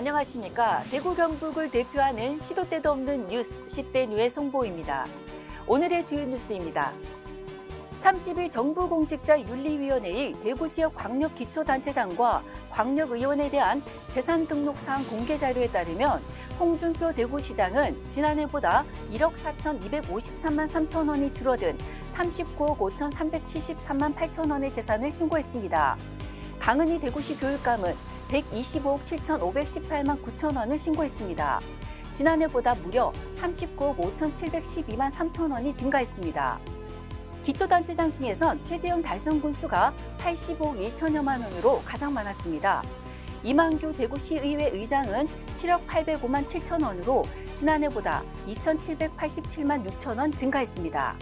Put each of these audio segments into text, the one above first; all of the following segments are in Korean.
안녕하십니까. 대구 경북을 대표하는 시도 때도 없는 뉴스 시대뉴의 송보입니다. 오늘의 주요 뉴스입니다. 30일 정부공직자윤리위원회의 대구 지역 광역기초단체장과 광역의원에 대한 재산등록사항 공개 자료에 따르면 홍준표 대구시장은 지난해보다 1억 4,253만 3천 원이 줄어든 39억 5,373만 8천 원의 재산을 신고했습니다. 강은희 대구시 교육감은 125억 7,518만 9천 원을 신고했습니다. 지난해보다 무려 39억 5,712만 3천 원이 증가했습니다. 기초단체장 중에선 최재형 달성 군수가 85억 1천여만 원으로 가장 많았습니다. 이만규 대구시의회 의장은 7억 805만 7천 원으로 지난해보다 2,787만 6천 원 증가했습니다.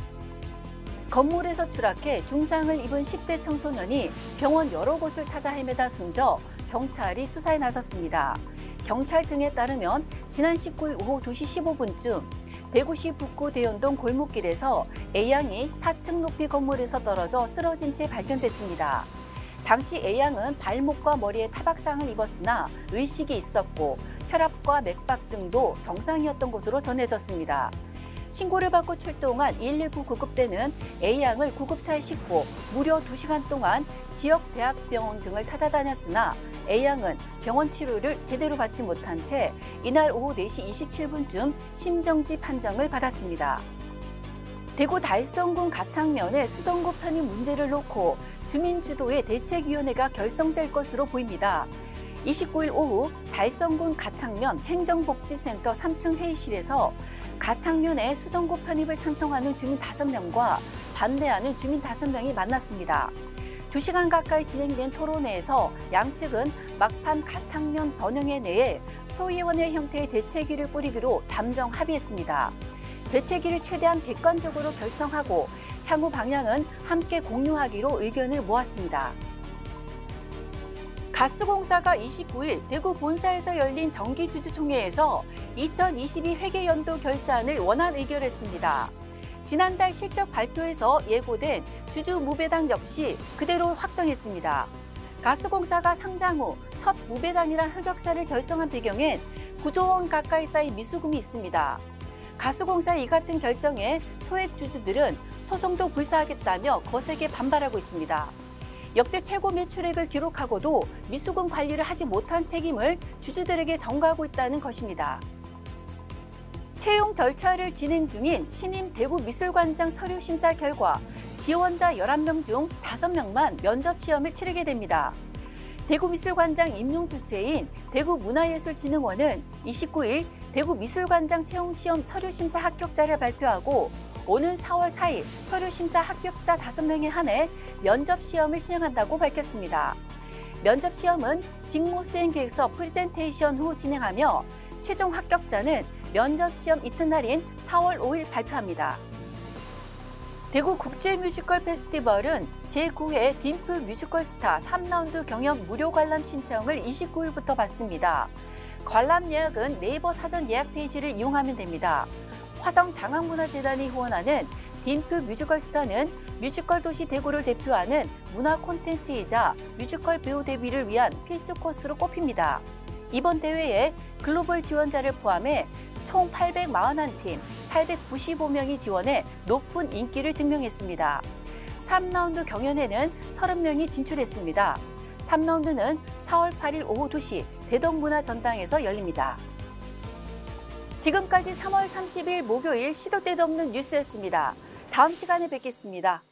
건물에서 추락해 중상을 입은 10대 청소년이 병원 여러 곳을 찾아 헤매다 숨져 경찰이 수사에 나섰습니다. 경찰 등에 따르면 지난 19일 오후 2시 15분쯤 대구시 북구 대연동 골목길에서 A양이 4층 높이 건물에서 떨어져 쓰러진 채 발견됐습니다. 당시 A양은 발목과 머리에 타박상을 입었으나 의식이 있었고 혈압과 맥박 등도 정상이었던 것으로 전해졌습니다. 신고를 받고 출동한 119 구급대는 A양을 구급차에 싣고 무려 2시간 동안 지역 대학병원 등을 찾아다녔으나 A양은 병원 치료를 제대로 받지 못한 채 이날 오후 4시 27분쯤 심정지 판정을 받았습니다. 대구 달성군 가창면의 수성구 편입 문제를 놓고 주민 주도의 대책위원회가 결성될 것으로 보입니다. 29일 오후 달성군 가창면 행정복지센터 3층 회의실에서 가창면의 수성구 편입을 찬성하는 주민 5명과 반대하는 주민 5명이 만났습니다. 2시간 가까이 진행된 토론회에서 양측은 막판 가창면 번영에 대해 소위원회 형태의 대책위를 꾸리기로 잠정 합의했습니다. 대책위를 최대한 객관적으로 결성하고 향후 방향은 함께 공유하기로 의견을 모았습니다. 가스공사가 29일 대구 본사에서 열린 정기주주총회에서 2022 회계연도 결산을 원안 의결했습니다. 지난달 실적 발표에서 예고된 주주 무배당 역시 그대로 확정했습니다. 가스공사가 상장 후 첫 무배당이란 흑역사를 결성한 배경엔 9조 원 가까이 쌓인 미수금이 있습니다. 가스공사의 이 같은 결정에 소액 주주들은 소송도 불사하겠다며 거세게 반발하고 있습니다. 역대 최고 매출액을 기록하고도 미수금 관리를 하지 못한 책임을 주주들에게 전가하고 있다는 것입니다. 채용 절차를 진행 중인 신임 대구미술관장 서류 심사 결과 지원자 11명 중 5명만 면접 시험을 치르게 됩니다. 대구미술관장 임용 주체인 대구문화예술진흥원은 29일 대구미술관장 채용시험 서류 심사 합격자를 발표하고 오는 4월 4일 서류 심사 합격자 5명에 한해 면접 시험을 시행한다고 밝혔습니다. 면접 시험은 직무 수행 계획서 프레젠테이션 후 진행하며 최종 합격자는 면접 시험 이튿날인 4월 5일 발표합니다. 대구 국제뮤지컬 페스티벌은 제9회 딤프 뮤지컬 스타 3라운드 경연 무료 관람 신청을 29일부터 받습니다. 관람 예약은 네이버 사전 예약 페이지를 이용하면 됩니다. 화성장학문화재단이 후원하는 딤프 뮤지컬 스타는 뮤지컬 도시 대구를 대표하는 문화 콘텐츠이자 뮤지컬 배우 데뷔를 위한 필수 코스로 꼽힙니다. 이번 대회에 글로벌 지원자를 포함해 총 841팀, 895명이 지원해 높은 인기를 증명했습니다. 3라운드 경연에는 30명이 진출했습니다. 3라운드는 4월 8일 오후 2시 대덕문화전당에서 열립니다. 지금까지 3월 30일 목요일 시도 때도 없는 뉴스였습니다. 다음 시간에 뵙겠습니다.